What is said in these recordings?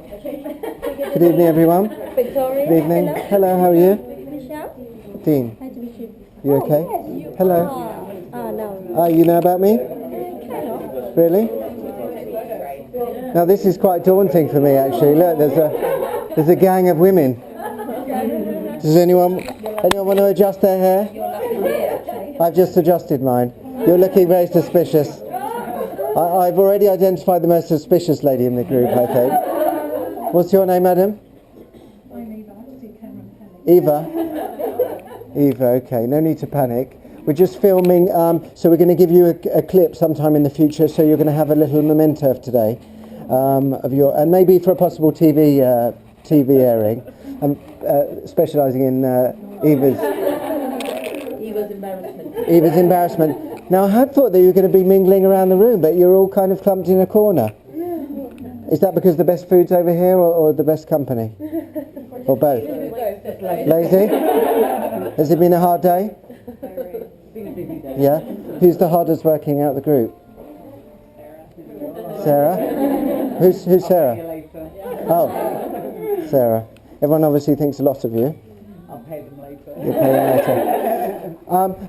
Good evening, everyone. Victoria. Good evening. Hello, how are you? Michelle. Dean. Nice to meet you. You okay? Yes, you Hello. no. You know about me? Kind of. Really? Now this is quite daunting for me, actually. Look, there's a gang of women. Does anyone want to adjust their hair? I've just adjusted mine. You're looking very suspicious. I've already identified the most suspicious lady in the group, I think. What's your name, madam? I'm Eva. Eva, okay. No need to panic. We're just filming, so we're going to give you a clip sometime in the future, so you're going to have a little memento of today, of your, and maybe for a possible TV airing. Specialising in Eva's embarrassment. Now I had thought that you were going to be mingling around the room, but you're all kind of clumped in a corner. Is that because the best food's over here, or the best company? Or both? Lazy? Has it been a hard day? Yeah? Who's the hardest working out of the group? Sarah? Who's Sarah? Oh, Sarah. Everyone obviously thinks a lot of you. I'll pay them later. You'll pay them later.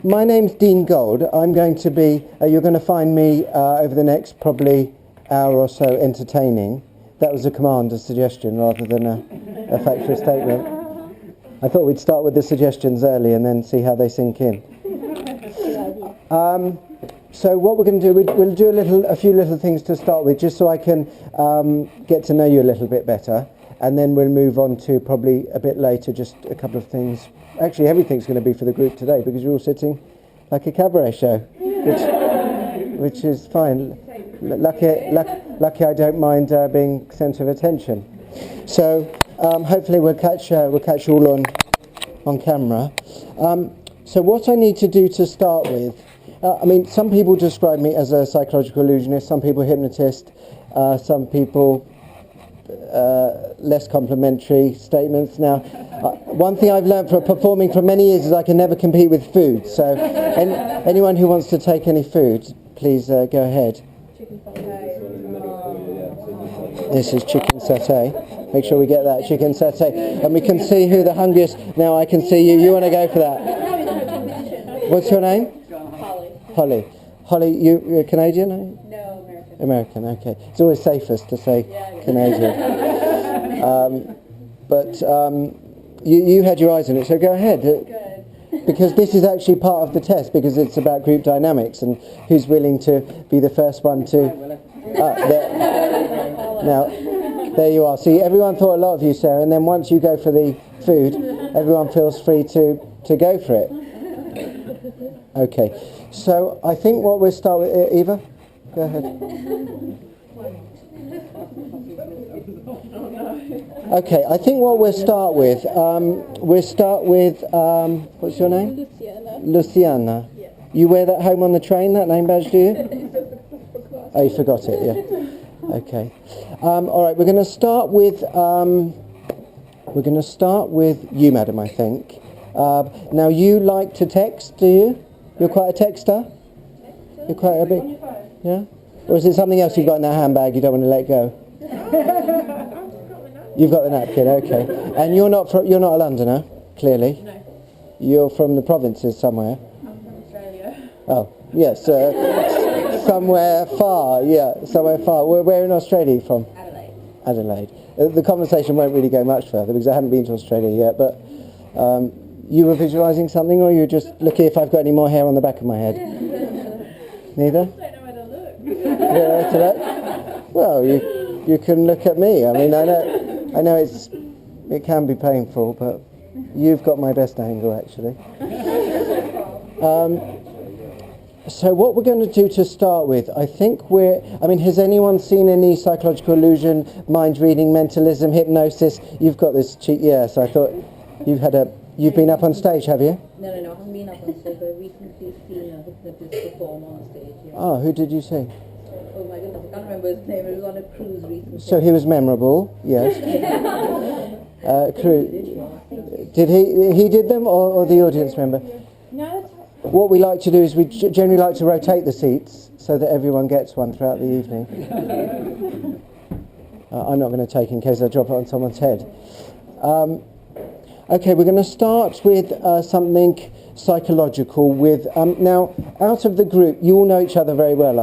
My name's Dean Gold. I'm going to be, you're going to find me over the next probably hour or so entertaining. That was a command, a suggestion, rather than a factual statement. I thought we'd start with the suggestions early and then see how they sink in. So what we're going to do, we'll do a few little things to start with, just so I can get to know you a little bit better. And then we'll move on to probably a bit later, just a couple of things. Actually, everything's going to be for the group today because you're all sitting like a cabaret show, which is fine. Lucky I don't mind being centre of attention. So hopefully we'll catch you all on camera. So what I need to do to start with, some people describe me as a psychological illusionist, some people hypnotist, some people less complimentary statements. Now, one thing I've learned from performing for many years is I can never compete with food. So, anyone who wants to take any food, please go ahead. This is chicken satay. Make sure we get that chicken satay, and we can see who the hungriest. Now I can see you. You want to go for that? What's your name? Holly. Holly, you're Canadian? No, American, okay. It's always safest to say Canadian. But you had your eyes on it, so go ahead. Good. Because this is actually part of the test, because it's about group dynamics and who's willing to be the first one to... Now, there you are. See, everyone thought a lot of you, Sarah, and then once you go for the food, everyone feels free to go for it. Okay, so I think what we'll start with... Eva? Go ahead. Okay, I think what we'll start with, what's your name? Luciana. Yeah. You wear that home on the train, that name badge, do you? Oh, you forgot it, yeah. Okay. All right, we're going to start with you, madam, I think. Now, you like to text, do you? You're quite a texter? You're quite a bit... Yeah? Or is it something else you've got in that handbag you don't want to let go? You've got the napkin, okay. And you're not a Londoner, clearly. No. You're from the provinces somewhere. I'm from Australia. Oh, yes. Somewhere far, yeah, somewhere far. Where in Australia are you from? Adelaide. The conversation won't really go much further because I haven't been to Australia yet, but you were visualising something, or you were just looking if I've got any more hair on the back of my head? Neither? I don't know where to look. Yeah, to that? Well, you can look at me. I mean, I know it can be painful, but you've got my best angle, actually. So what we're going to do to start with, I think has anyone seen any psychological illusion, mind reading, mentalism, hypnosis? You've got this cheek, yes, I thought you've been up on stage, have you? No, I haven't been up on stage, but I've recently seen a hypnotist perform on stage. Yeah. Oh, who did you see? Oh my goodness, I can't remember his name. It was on a cruise recently. So he was memorable, yes. Did he did them, or the audience member? No. What we like to do is we generally like to rotate the seats so that everyone gets one throughout the evening. I'm not going to take in case I drop it on someone's head. Okay, we're going to start with something psychological. With now, out of the group, you all know each other very well.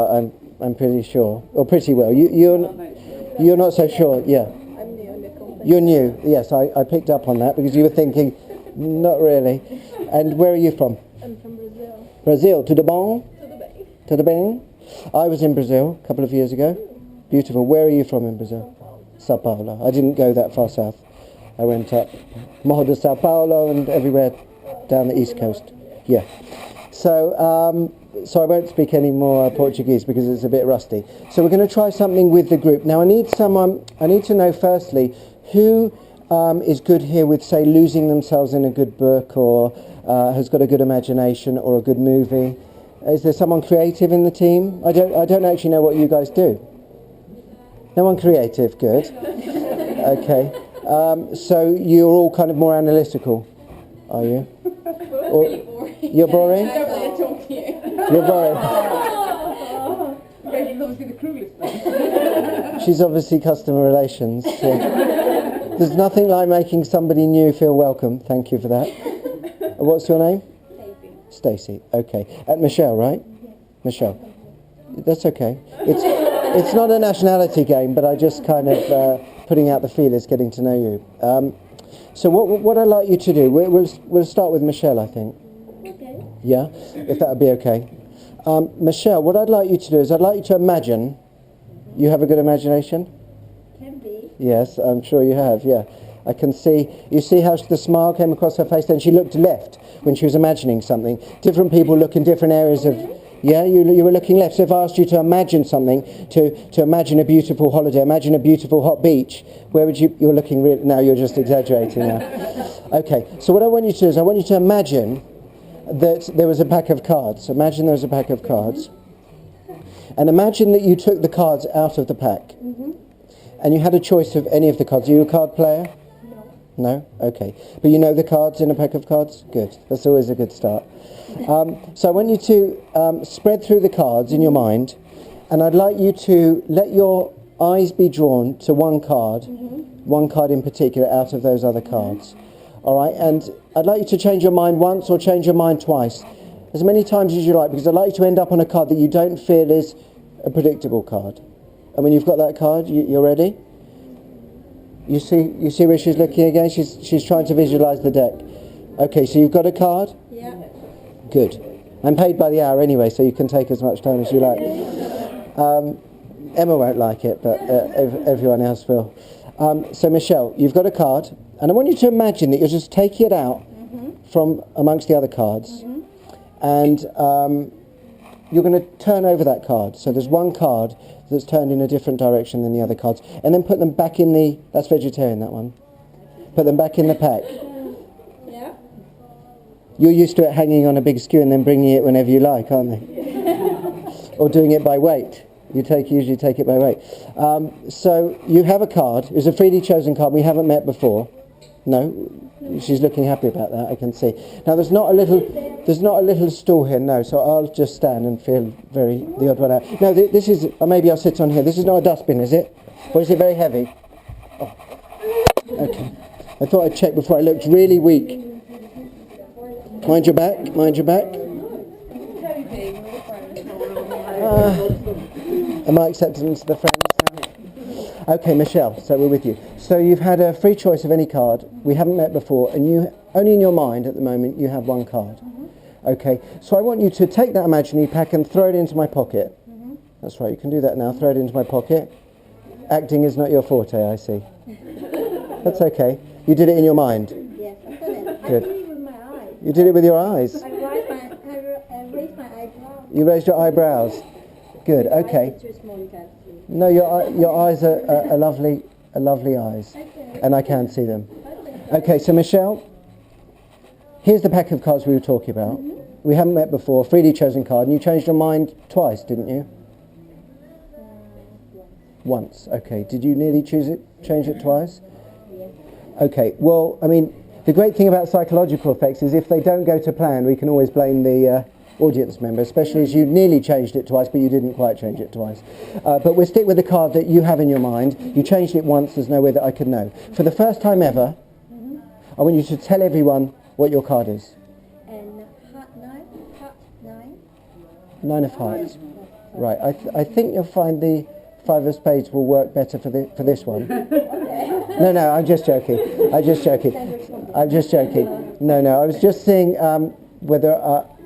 I'm pretty sure, or pretty well. You're not so sure. Yeah. I'm new in the company. You're new. Yes, I picked up on that because you were thinking, not really. And where are you from? I'm from Brazil. Brazil. To the bon? To the bay. To the bem? I was in Brazil a couple of years ago. Beautiful. Where are you from in Brazil? Sao Paulo. I didn't go that far south. I went up Morro de Sao Paulo and everywhere down the east coast. Yeah. So I won't speak any more Portuguese because it's a bit rusty. So we're going to try something with the group. Now I need to know firstly who is good here with, say, losing themselves in a good book, or has got a good imagination, or a good movie. Is there someone creative in the team? I don't actually know what you guys do. No one creative, good. Okay. So you're all kind of more analytical, are you? Or, Really boring. you're boring? I don't really talk to you. You're boring. Okay, she's obviously the cruelest. She's obviously customer relations. So. There's nothing like making somebody new feel welcome. Thank you for that. What's your name? Stacey. Okay. At Michelle, right? Yeah. Michelle. That's okay. It's not a nationality game, but I just kind of putting out the feelers, getting to know you. So what I'd like you to do, we'll start with Michelle, I think. Okay. Yeah, if that would be okay. Michelle, what I'd like you to do is I'd like you to imagine. You have a good imagination? Can be. Yes, I'm sure you have, yeah. I can see, you see how the smile came across her face, then she looked left when she was imagining something. Different people look in different areas of, yeah, you were looking left. So if I asked you to imagine something, to imagine a beautiful holiday, imagine a beautiful hot beach, where would you're looking, now you're just exaggerating now. Okay, so what I want you to do is I want you to imagine that there was a pack of cards. Imagine there was a pack of cards. And imagine that you took the cards out of the pack. Mm-hmm. And you had a choice of any of the cards. Are you a card player? No? Okay. But you know the cards in a pack of cards? Good. That's always a good start. So I want you to spread through the cards in your mind, and I'd like you to let your eyes be drawn to one card, one card in particular out of those other cards. All right? And I'd like you to change your mind once or change your mind twice, as many times as you like, because I'd like you to end up on a card that you don't feel is a predictable card. And when you've got that card, you're ready? You see where she's looking again? She's trying to visualise the deck. Okay, so you've got a card? Yeah. Good. I'm paid by the hour anyway, so you can take as much time as you like. Emma won't like it, but everyone else will. So Michelle, you've got a card, and I want you to imagine that you're just taking it out from amongst the other cards, and you're going to turn over that card. So there's one card that's turned in a different direction than the other cards, and then put them back in the, that's vegetarian, that one. Put them back in the pack. Yeah. You're used to it hanging on a big skew and then bringing it whenever you like, aren't they? Or doing it by weight. You usually take it by weight. So you have a card. It's a freely chosen card. We haven't met before. No? She's looking happy about that, I can see. Now there's not a little stool here, no, so I'll just stand and feel the odd one out. No, this is, or maybe I'll sit on here. This is not a dustbin, is it? Or is it very heavy? Oh. Okay. I thought I'd check before I looked really weak. Mind your back, mind your back. Am I accepted into the friends now? Okay, Michelle, so we're with you. So you've had a free choice of any card. We haven't met before, and you only in your mind at the moment you have one card. Okay, so I want you to take that imaginary pack and throw it into my pocket. That's right, you can do that now. Throw it into my pocket. Acting is not your forte, I see. That's okay. You did it in your mind. Yes, I've done it. Good. I did it with my eyes. You did it with your eyes. I raised my eyebrows. You raised your eyebrows. Good. Okay. Too small, you can't see. No, your eyes are lovely eyes, Okay. and I can see them. Okay, so Michelle, here's the pack of cards we were talking about. We haven't met before. Freely chosen card, and you changed your mind twice, didn't you? Once. Okay. Did you nearly change it twice? Yes. Okay. Well, I mean, the great thing about psychological effects is if they don't go to plan, we can always blame the audience member, especially as you nearly changed it twice, but you didn't quite change it twice. But we'll stick with the card that you have in your mind. You changed it once, there's no way that I could know. For the first time ever, I want you to tell everyone what your card is. And heart nine. 9 of hearts. Right, I think you'll find the 5 of spades will work better for this one. No, I'm just joking. No, I was just seeing whether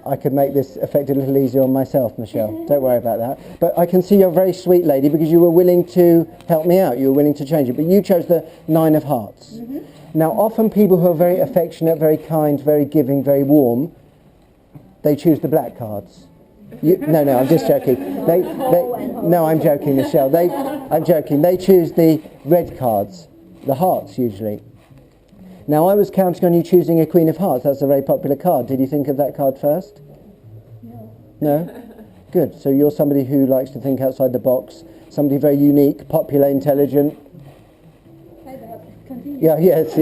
I could make this effect a little easier on myself, Michelle. Don't worry about that. But I can see you're a very sweet lady because you were willing to help me out. You were willing to change it. But you chose the 9 of hearts. Now, often people who are very affectionate, very kind, very giving, very warm, they choose the black cards. No, I'm just joking. No, I'm joking, Michelle. I'm joking. They choose the red cards, the hearts usually. Now, I was counting on you choosing a Queen of Hearts. That's a very popular card. Did you think of that card first? No? Good. So you're somebody who likes to think outside the box, somebody very unique, popular, intelligent. Yeah, yes.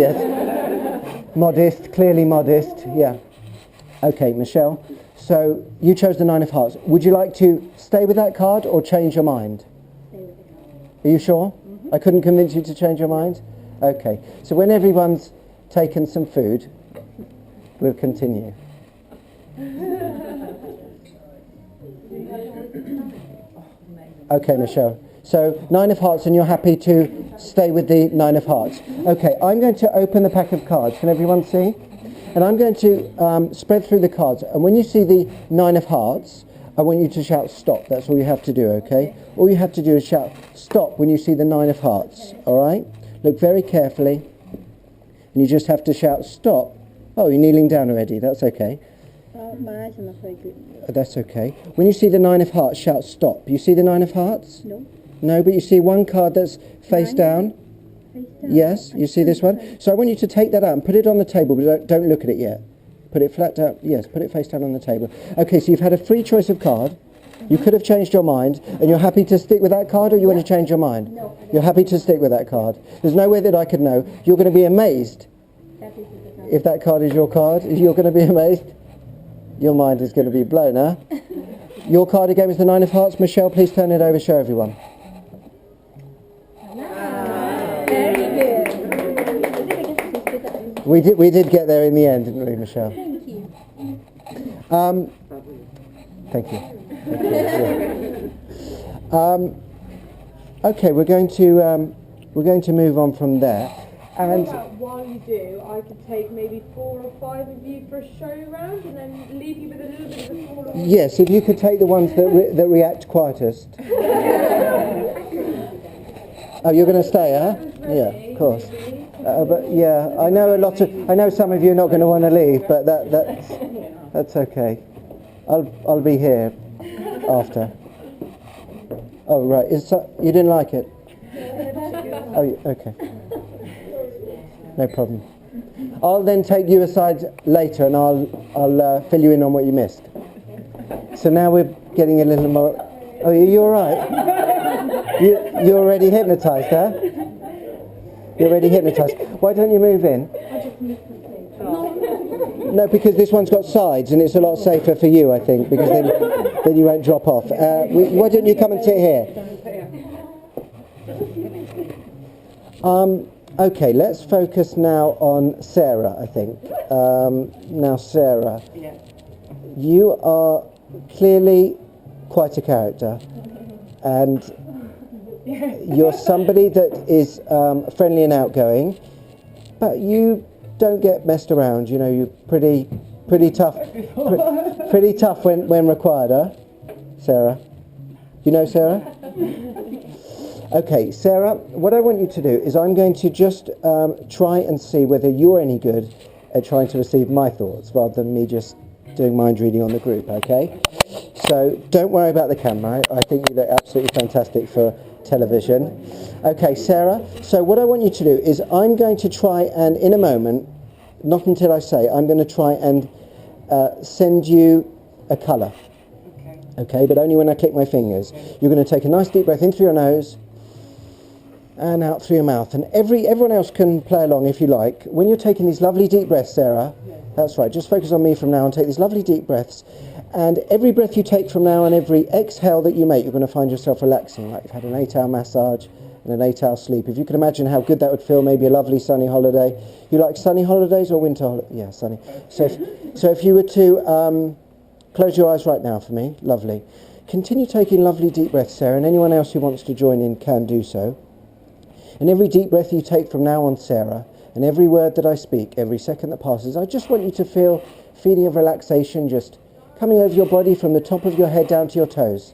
Modest, clearly modest, yeah. Okay, Michelle. So you chose the 9 of hearts. Would you like to stay with that card or change your mind? Stay with the card. Are you sure? I couldn't convince you to change your mind? Okay. So when everyone's taken some food, we'll continue. Okay, Michelle. So 9 of hearts, and you're happy to stay with the 9 of hearts. Okay, I'm going to open the pack of cards. Can everyone see? And I'm going to spread through the cards. And when you see the 9 of hearts, I want you to shout stop. That's all you have to do, okay? All you have to do is shout stop when you see the 9 of hearts, all right? Look very carefully. And you just have to shout stop. Oh, you're kneeling down already. That's okay. My eyes are not very good. That's okay. When you see the 9 of hearts, shout stop. You see the 9 of hearts? No. No, but you see one card that's face down? Yes, you see this one? So I want you to take that out and put it on the table, but don't look at it yet. Put it flat down. Yes, put it face down on the table. Okay, so you've had a free choice of card. You could have changed your mind, and you're happy to stick with that card, or you want to change your mind? No. You're happy to stick with that card. There's no way that I could know. You're going to be amazed if that card is your card. You're going to be amazed. Your mind is going to be blown, huh? Your card again is the 9 of hearts. Michelle, please turn it over, show everyone. We did get there in the end, didn't we, Michelle? Thank you. Thank you. Okay, we're going to move on from there. And while you do, I could take maybe 4 or 5 of you for a show round, and then leave you with a little bit of a smaller. Yes, if you could take the ones that react quietest. Oh, you're going to stay, huh? Yeah, of course. But yeah, I know some of you are not going to want to leave, but that's okay. I'll be here after. Oh right, you didn't like it? Oh, okay. No problem. I'll then take you aside later, and I'll fill you in on what you missed. So now we're getting a little more. Oh, are you all right? You're already hypnotised, huh? You're already hypnotised. Why don't you move in? No, because this one's got sides, and it's a lot safer for you, I think, because then you won't drop off. Why don't you come and sit here? Okay, let's focus now on Sarah, I think. Now, Sarah, you are clearly quite a character, and you're somebody that is friendly and outgoing, but you don't get messed around. You know, you're pretty tough, pretty tough when required, huh? Sarah? You know Sarah? Okay, Sarah, what I want you to do is I'm going to just try and see whether you're any good at trying to receive my thoughts rather than me just doing mind reading on the group, okay? So don't worry about the camera. I think you look absolutely fantastic for television. Okay, Sarah, so what I want you to do is I'm going to try and, in a moment, not until I say, I'm going to try and send you a colour. Okay, but only when I click my fingers. You're going to take a nice deep breath in through your nose and out through your mouth. And everyone else can play along if you like. When you're taking these lovely deep breaths, Sarah, that's right, just focus on me from now and take these lovely deep breaths. And every breath you take from now and every exhale that you make, you're going to find yourself relaxing, like you've had an 8-hour massage and an 8-hour sleep. If you can imagine how good that would feel, maybe a lovely sunny holiday. You like sunny holidays or winter holidays? Yeah, sunny. So if you were to close your eyes right now for me, lovely. Continue taking lovely deep breaths, Sarah, and anyone else who wants to join in can do so. And every deep breath you take from now on, Sarah, and every word that I speak, every second that passes, I just want you to feel a feeling of relaxation just coming over your body from the top of your head down to your toes.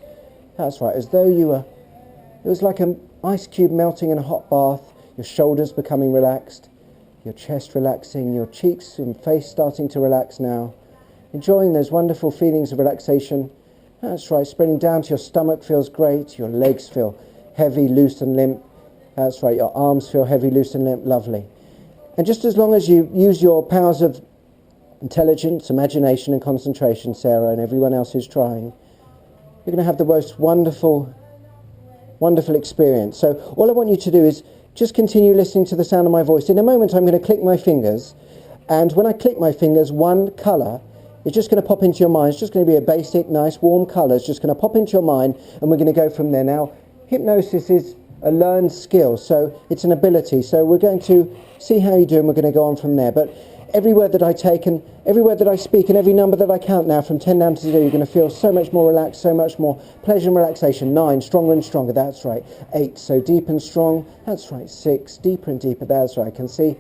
That's right, as though it was like an ice cube melting in a hot bath, your shoulders becoming relaxed, your chest relaxing, your cheeks and face starting to relax now. Enjoying those wonderful feelings of relaxation. That's right, spreading down to your stomach feels great, your legs feel heavy, loose and limp. That's right, your arms feel heavy, loose and limp, lovely. And just as long as you use your powers of intelligence, imagination and concentration, Sarah, and everyone else who's trying, you're going to have the most wonderful experience. So all I want you to do is just continue listening to the sound of my voice. In a moment I'm going to click my fingers, and when I click my fingers, one colour is just going to pop into your mind. It's just going to be a basic, nice, warm colour. It's just going to pop into your mind, and we're going to go from there. Now, hypnosis is a learned skill, so it's an ability. So we're going to see how you do, and we're going to go on from there. But every word that I take and every word that I speak and every number that I count now from 10 down to 0, you're going to feel so much more relaxed, so much more pleasure and relaxation. 9, stronger and stronger, that's right. 8, so deep and strong, that's right. 6, deeper and deeper, that's right. I can see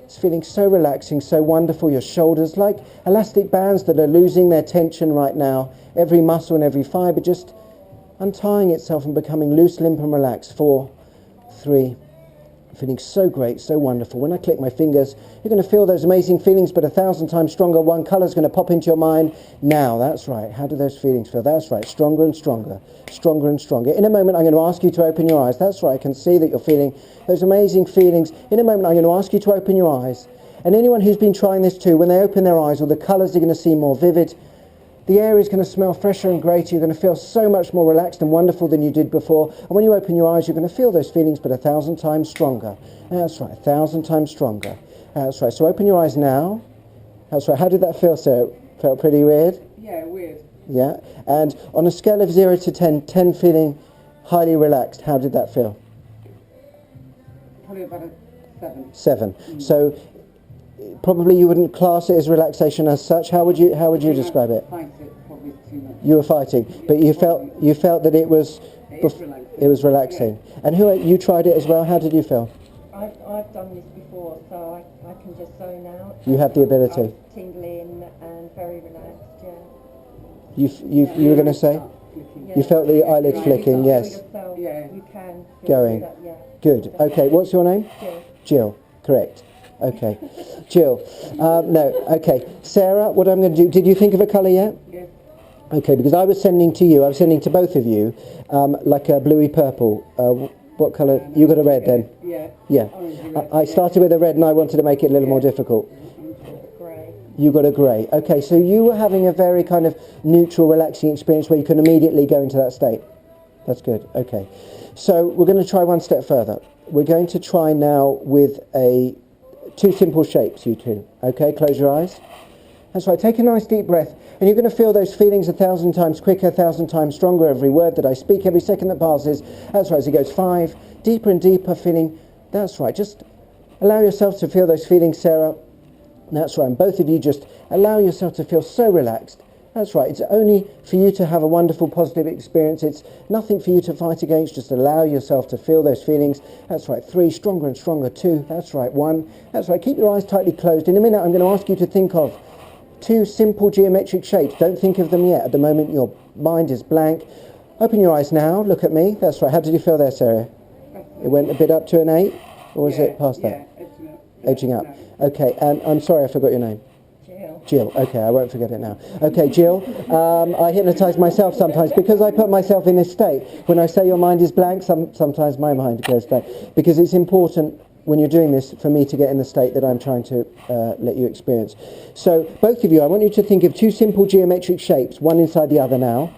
it's feeling so relaxing, so wonderful. Your shoulders like elastic bands that are losing their tension right now. Every muscle and every fibre just untying itself and becoming loose, limp and relaxed. 4, 3, feeling so great, so wonderful. When I click my fingers, you're going to feel those amazing feelings, but 1,000 times stronger. One colour's going to pop into your mind now. That's right. How do those feelings feel? That's right. Stronger and stronger. Stronger and stronger. In a moment, I'm going to ask you to open your eyes. That's right. I can see that you're feeling those amazing feelings. In a moment, I'm going to ask you to open your eyes. And anyone who's been trying this too, when they open their eyes, all the colours are going to seem more vivid. The air is going to smell fresher and greater. You're going to feel so much more relaxed and wonderful than you did before. And when you open your eyes, you're going to feel those feelings, but 1,000 times stronger. That's right, 1,000 times stronger. That's right. So open your eyes now. That's right. How did that feel, sir? Felt pretty weird? Yeah, weird. Yeah. And on a scale of 0 to 10, 10 feeling highly relaxed, how did that feel? Probably about a 7. 7. So probably you wouldn't class it as relaxation as such. How would you describe it? Fight it probably too much. You were fighting, but you felt that it was relaxing. Yeah. And you tried it as well. How did you feel? I've done this before, so I can just zone out. You have the ability. I'm tingling and very relaxed. You were going to say? Yeah. You felt the eyelids flicking. Yes. Yeah. You can feel Going. that, yeah. Good. Okay. What's your name? Jill. Jill. Correct. Okay. Jill. No. Okay. Sarah, what I'm going to do? Did you think of a colour yet? Yeah. Okay, because I was sending to both of you, like a bluey purple. What colour? You got a red then? Yeah. Yeah. I started with a red and I wanted to make it a little more difficult. Grey. You got a grey. Okay, so you were having a very kind of neutral, relaxing experience where you can immediately go into that state. That's good. Okay. So we're going to try one step further. We're going to try now with two simple shapes, you two. Okay, close your eyes. That's right, take a nice deep breath. And you're going to feel those feelings 1,000 times quicker, 1,000 times stronger, every word that I speak, every second that passes. That's right, as it goes 5, deeper and deeper feeling. That's right, just allow yourself to feel those feelings, Sarah. That's right, and both of you just allow yourself to feel so relaxed. That's right, it's only for you to have a wonderful, positive experience. It's nothing for you to fight against. Just allow yourself to feel those feelings. That's right, 3, stronger and stronger, 2. That's right, 1. That's right, keep your eyes tightly closed. In a minute, I'm going to ask you to think of 2 simple geometric shapes. Don't think of them yet. At the moment, your mind is blank. Open your eyes now. Look at me. That's right. How did you feel there, Sarah? It went a bit up to an 8? Or was it past that? Edging up. Okay, and I'm sorry I forgot your name. Jill. Okay, I won't forget it now. Okay, Jill, I hypnotise myself sometimes because I put myself in this state. When I say your mind is blank, sometimes my mind goes blank. Because it's important when you're doing this for me to get in the state that I'm trying to let you experience. So both of you, I want you to think of 2 simple geometric shapes, one inside the other now.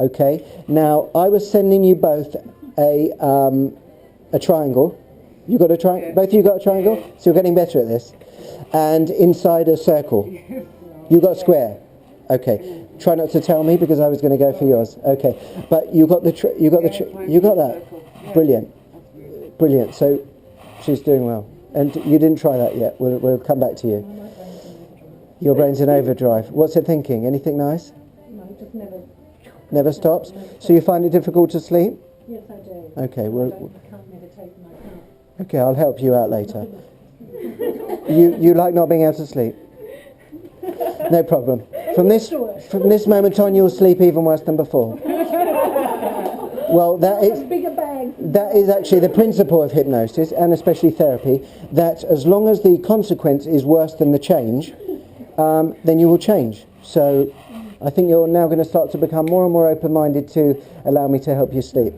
Okay, now I was sending you both a triangle. You got a triangle? Both of you got a triangle? So you're getting better at this. And inside a circle. You got a square. Okay. Try not to tell me because I was going to go for yours. Okay. But you got that. Yeah, Yeah. Brilliant. So she's doing well. And you didn't try that yet. We'll come back to you. Your brain's in overdrive. What's it thinking? Anything nice? No, just never. Never stops? So you find it difficult to sleep? Yes, I do. Okay, well... I can't meditate and I can't. Okay, I'll help you out later. You like not being able to sleep? No problem. From this moment on, you'll sleep even worse than before. Well, that is actually the principle of hypnosis, and especially therapy, that as long as the consequence is worse than the change, then you will change. So I think you're now going to start to become more and more open-minded to allow me to help you sleep.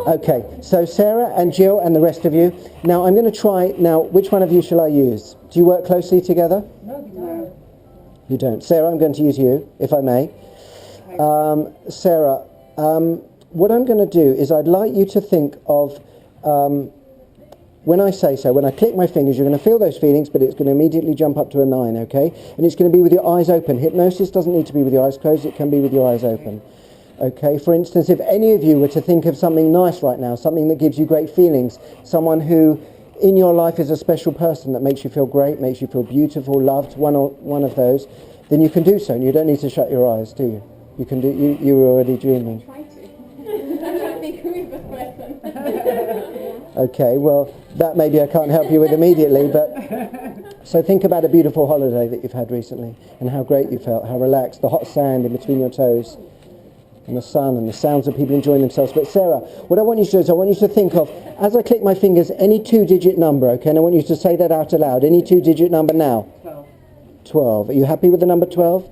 Okay, so Sarah and Jill and the rest of you. Now I'm going to try, which one of you shall I use? Do you work closely together? No. You don't. Sarah, I'm going to use you, if I may. Sarah, what I'm going to do is I'd like you to think of, when I say so, when I click my fingers, you're going to feel those feelings, but it's going to immediately jump up to a 9, okay? And it's going to be with your eyes open. Hypnosis doesn't need to be with your eyes closed, it can be with your eyes open. Okay, for instance, if any of you were to think of something nice right now, something that gives you great feelings, someone who in your life is a special person that makes you feel great, makes you feel beautiful, loved, one of those, then you can do so, and you don't need to shut your eyes, do you? You can do. You're already dreaming. Okay, well, that maybe I can't help you with immediately, but so think about a beautiful holiday that you've had recently, and how great you felt, how relaxed, the hot sand in between your toes, and the sun and the sounds of people enjoying themselves. But Sarah, what I want you to do is I want you to think of, as I click my fingers, any 2-digit number, okay? And I want you to say that out aloud. Any 2-digit number now. 12. Are you happy with the number 12?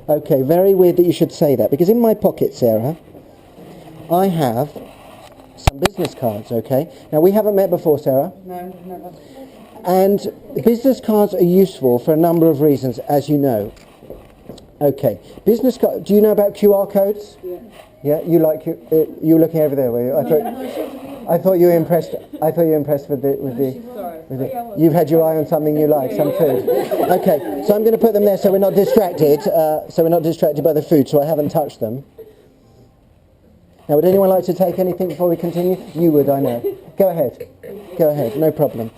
Okay, very weird that you should say that, because in my pocket, Sarah, I have some business cards, okay? Now, we haven't met before, Sarah. No, never. And business cards are useful for a number of reasons, as you know. Okay, business card. Do you know about QR codes? Yeah. Yeah, you like you were looking over there, were you? I thought you were impressed. I thought you were impressed with the. You've had your eye on something you like, some food. Okay, so I'm going to put them there so we're not distracted. So we're not distracted by the food. So I haven't touched them. Now, would anyone like to take anything before we continue? You would, I know. Go ahead. Go ahead. No problem.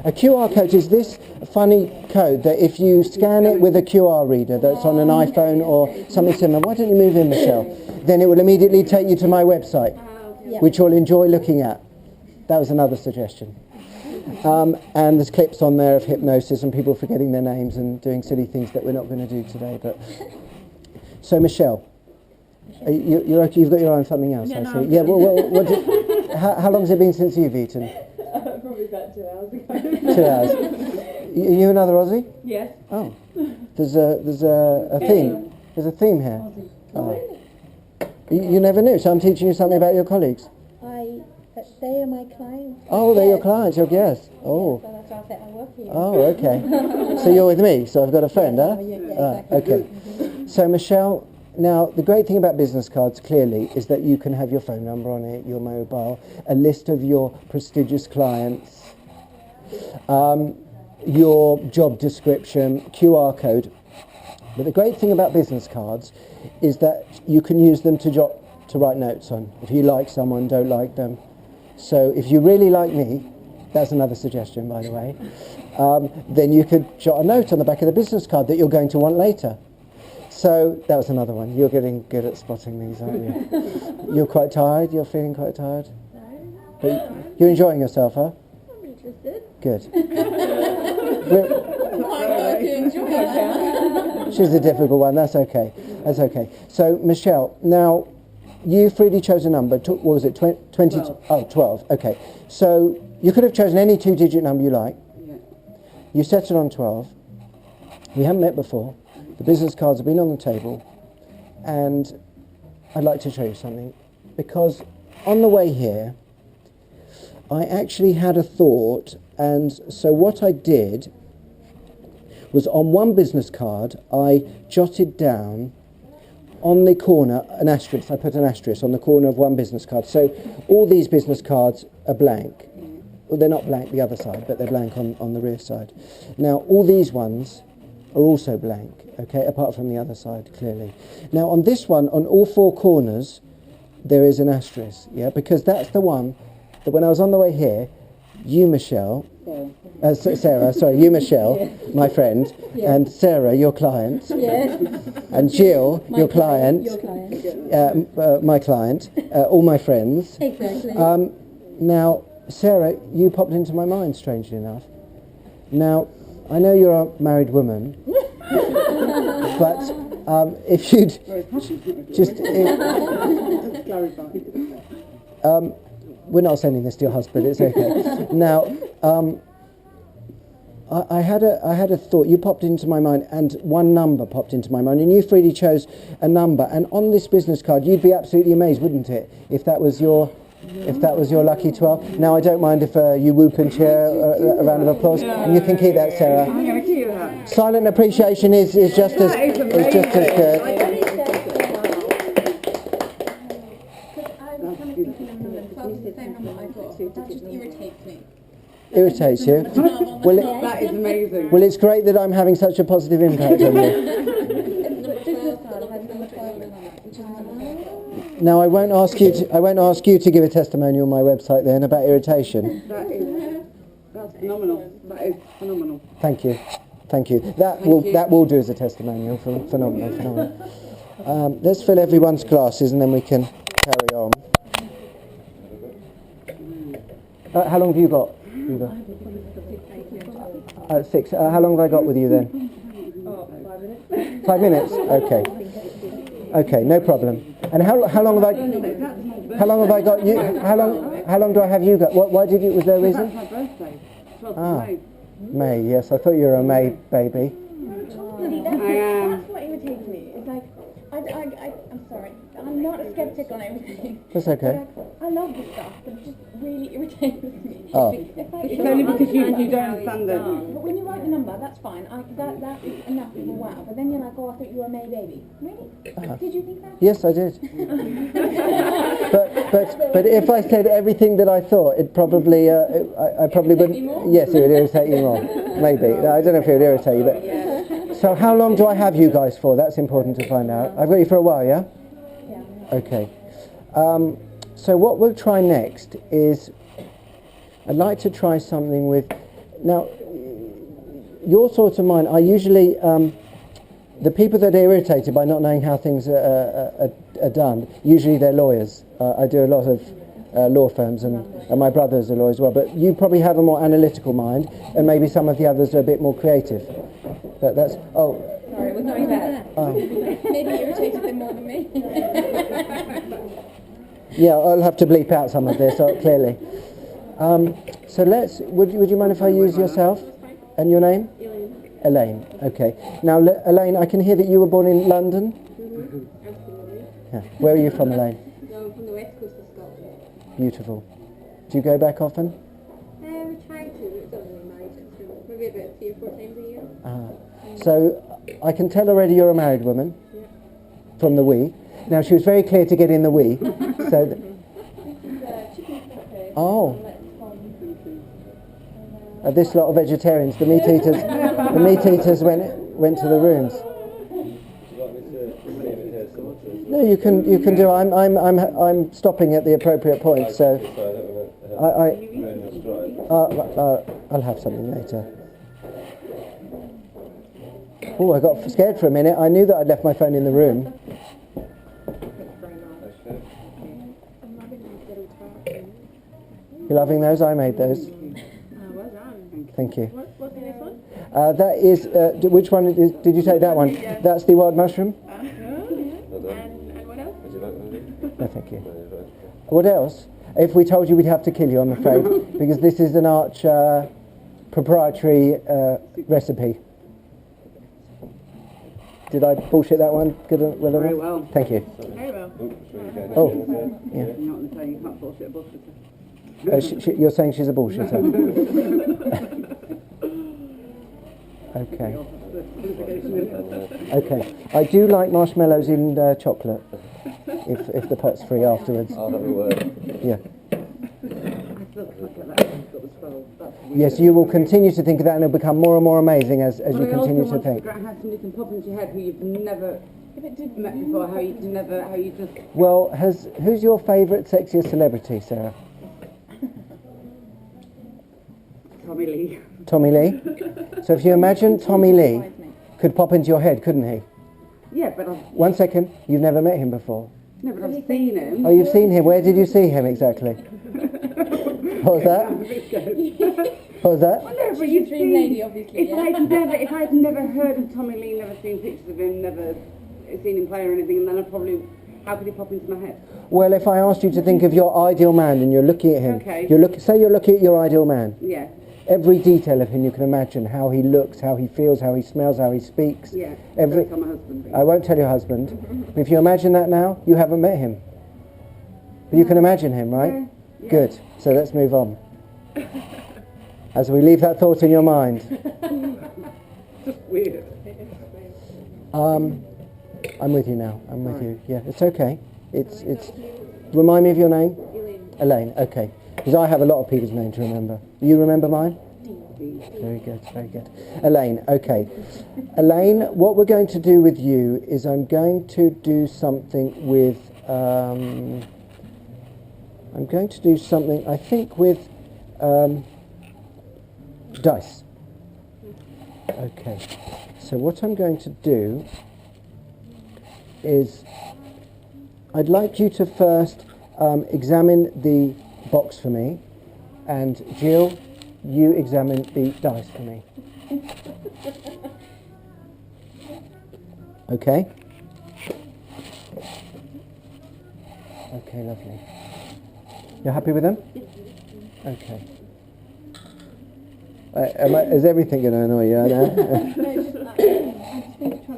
A QR code is this funny code that if you scan it with a QR reader that's on an iPhone or something similar, why don't you move in, Michelle? Then it will immediately take you to my website, which you'll enjoy looking at. That was another suggestion. And there's clips on there of hypnosis and people forgetting their names and doing silly things that we're not going to do today. But so, Michelle, you're okay? You've got your eye on something else, I see. Yeah. Well, how long has it been since you've eaten? Probably about 2 hours ago. 2 hours. You another Aussie? Yes. Oh, there's a theme. There's a theme here. Oh. You never knew. So I'm teaching you something about your colleagues. They are my clients. Oh, they're your clients. Your guests. Oh. So that's why I said I work here. Oh, okay. So you're with me. So I've got a friend, huh? Yeah, exactly. Okay. So Michelle. Now, the great thing about business cards, clearly, is that you can have your phone number on it, your mobile, a list of your prestigious clients, your job description, QR code. But the great thing about business cards is that you can use them to write notes on. If you like someone, don't like them. So if you really like me, that's another suggestion, by the way, then you could jot a note on the back of the business card that you're going to want later. So that was another one. You're getting good at spotting these, aren't you? You're quite tired? You're feeling quite tired? No. But you're enjoying yourself, huh? I'm interested. Good. I do enjoy it. She's a difficult one. That's okay. That's okay. So, Michelle, now, you freely chose a number. What was it? 20? 12. Oh, 12. Okay. So, you could have chosen any 2-digit number you like. Yeah. You set it on 12. We haven't met before. The business cards have been on the table, and I'd like to show you something, because on the way here I actually had a thought, and so what I did was on one business card I jotted down on the corner an asterisk. I put an asterisk on the corner of one business card. So all these business cards are blank. Well, they're not blank the other side, but they're blank on the rear side. Now all these ones are also blank, okay, apart from the other side, clearly. Now, on this one, on all four corners, there is an asterisk, yeah, because that's the one that when I was on the way here, you, Michelle, Sarah, sorry, you, Michelle, my friend, and Sarah, your client, and Jill, your client, my client, all my friends. Exactly. Now, Sarah, you popped into my mind, strangely enough. Now, I know you're a married woman, but if you'd just... we're not sending this to your husband, it's okay. Now, I had a thought. You popped into my mind, and one number popped into my mind, and you freely chose a number. And on this business card, you'd be absolutely amazed, wouldn't it, if that was your lucky 12? Now, I don't mind if you whoop and cheer a round of applause, and you can keep that, Sarah. I'm going to keep that. Silent appreciation is just as good. That just irritates me. Irritates you? Well, That is amazing. well, it's great that I'm having such a positive impact on you. Now, I won't ask you to give a testimonial on my website then about irritation. That's phenomenal. That is phenomenal. Thank you. That will do as a testimonial. Phenomenal. Let's fill everyone's glasses and then we can carry on. How long have you got? 6. How long have I got with you then? 5 minutes. Okay, no problem. And how long have I got you? How long do I have you got? Why did you? Was there a reason? That's my birthday. 12th of May. May. Yes, I thought you were a May baby. I am. That's what irritates me. It's like, I'm sorry, I'm not a skeptic on everything. That's okay. I love this stuff, but it just really irritates me. Oh. It's only because you don't understand it. But when you write the number, that's fine. That is enough of a wow. But then you're like, oh, I thought you were a May baby. Really? Did you think that? Yes, I did. but if I said everything that I thought, it probably I probably wouldn't. Yes, it would irritate you more. Maybe. I don't know if it would irritate you, but. So how long do I have you guys for? That's important to find out. I've got you for a while, yeah? Yeah. Okay. So what we'll try next is, I'd like to try something with, now, your sort of mind, I usually, the people that are irritated by not knowing how things are done, usually they're lawyers. I do a lot of law firms, and my brother's a lawyer as well, but you probably have a more analytical mind, and maybe some of the others are a bit more creative. That's, Sorry, we're going back. Maybe irritated them more than me. Yeah, I'll have to bleep out some of this, clearly. So would you mind if I use yourself and your name? Elaine. Okay. Now, Elaine, I can hear that you were born in London? Mm-hmm. Absolutely. Yeah. Where are you from, Elaine? No, I'm from the west coast of Scotland. Beautiful. Do you go back often? We try to, but it doesn't really matter. So maybe about 3 or 4 times a year. So I can tell already you're a married woman from the we. Now, she was very clear to get in the we. So, this lot of vegetarians, the meat eaters went to the rooms. No, you can do. I'm stopping at the appropriate point. So I'll have something later. Oh, I got scared for a minute. I knew that I'd left my phone in the room. You're loving those? I made those. Well done. Thank you. What's the next one? That is, which one is, did you take that one? That's the wild mushroom? And what else? No, thank you. What else? If we told you, we'd have to kill you, I'm afraid, because this is an Arch proprietary recipe. Did I bullshit that one? Good, well Very enough? well. Thank you. Very well. Oh, yeah. You're not going to say you can't bullshit a bullshitter. You're saying she's a bullshitter. Okay. Okay. I do like marshmallows in chocolate, if the pot's free afterwards. Oh, that'd be worth. Yeah. Looks like that. It's got the 12. That's weird. Yes, you will continue to think of that, and it'll become more and more amazing as you But I continue also to want think. figure out how somebody can pop into your head who you've never met before, how you just... Well, who's your favourite sexiest celebrity, Sarah? Tommy Lee. Tommy Lee? So if you imagine Tommy Lee could pop into your head, couldn't he? Yeah, but I've 1 second, you've never met him before. seen him. Oh, you've seen him. Where did you see him exactly? What was that? What was that? Well, no, but She's you've a dream seen, lady, obviously, If yeah. if I'd never heard of Tommy Lee, never seen pictures of him, never seen him play or anything, and then I probably, how could he pop into my head? Well, if I asked you to think of your ideal man and you're looking at him, Okay. say you're looking at your ideal man. Yeah, Every detail of him you can imagine, how he looks, how he feels, how he smells, how he speaks. yeah. Every. Don't tell my husband. I won't tell your husband. If you imagine that now, you haven't met him. But you can imagine him, right? Yeah. Good. So let's move on. As we leave that thought in your mind. Just weird. I'm with you now. I'm with you. Yeah, it's okay. It's. Remind me of your name. Elaine. Okay. Because I have a lot of people's names to remember. You remember mine? Very good, very good. Elaine, okay. Elaine, what we're going to do with you is I'm going to do something with, I think with dice. Okay. So what I'm going to do is I'd like you to first examine the box for me, and Jill, you examine the dice for me. Okay? Okay, lovely. You're happy with them? Okay. Is everything going to annoy you? I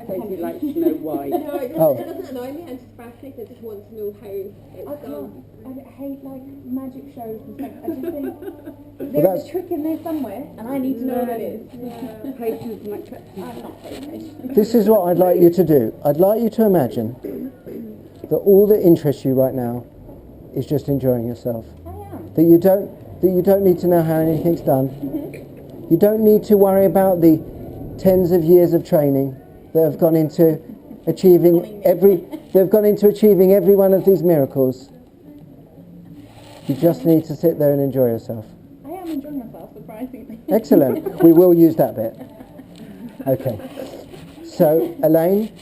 Katie likes to know why. No, it doesn't annoy me. I'm just fascinated. I just want to know how it's done. I hate like magic shows and stuff. I just think there's a trick in there somewhere, and I need to know what it is. Patience and acceptance. I'm not very patient. This is what I'd like you to do. I'd like you to imagine that all that interests you right now is just enjoying yourself. I am. That you don't need to know how anything's done. You don't need to worry about the tens of years of training that have gone into achieving every one of these miracles. You just need to sit there and enjoy yourself. I am enjoying myself, surprisingly. Excellent. We will use that bit. Okay. So, Elaine,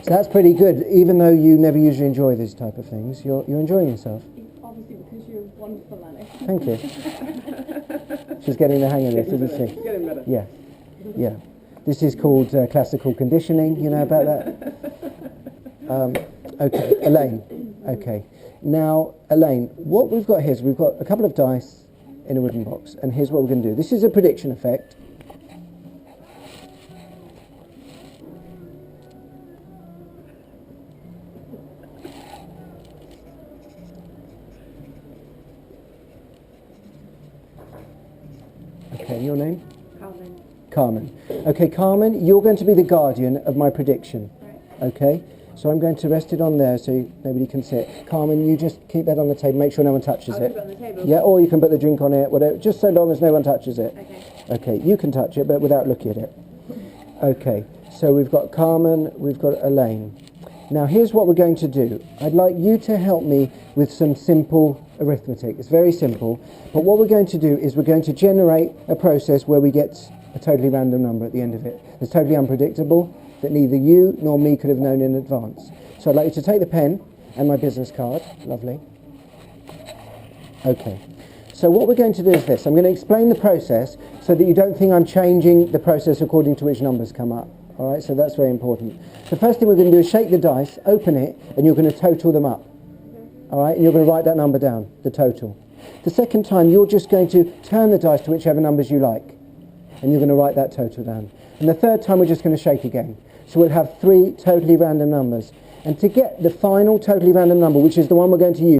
so that's pretty good. Even though you never usually enjoy these type of things, you're enjoying yourself. Obviously, because you're wonderful at it. Thank you. She's getting the hang of this, isn't she? Getting better. Yeah. Yeah. This is called classical conditioning. You know about that? Okay, Elaine. Okay. Now, Elaine, what we've got here is we've got a couple of dice in a wooden box, and here's what we're going to do. This is a prediction effect. Okay, your name? Carmen. Carmen. Okay, Carmen, you're going to be the guardian of my prediction. Okay? So I'm going to rest it on there so nobody can see it. Carmen, you just keep that on the table. Make sure no one touches it. Keep it on the table. Yeah, or you can put the drink on it, whatever. Just so long as no one touches it. Okay. Okay, you can touch it, but without looking at it. Okay, so we've got Carmen, we've got Elaine. Now, here's what we're going to do. I'd like you to help me with some simple arithmetic. It's very simple. But what we're going to do is we're going to generate a process where we get a totally random number at the end of it. It's totally unpredictable, that neither you nor me could have known in advance. So I'd like you to take the pen and my business card. Lovely. Okay. So what we're going to do is this. I'm going to explain the process so that you don't think I'm changing the process according to which numbers come up. All right, so that's very important. The first thing we're going to do is shake the dice, open it, and you're going to total them up. All right, and you're going to write that number down, the total. The second time, you're just going to turn the dice to whichever numbers you like, and you're going to write that total down. And the third time, we're just going to shake again. So we'll have 3 totally random numbers. And to get the final totally random number, which is the one we're going to use,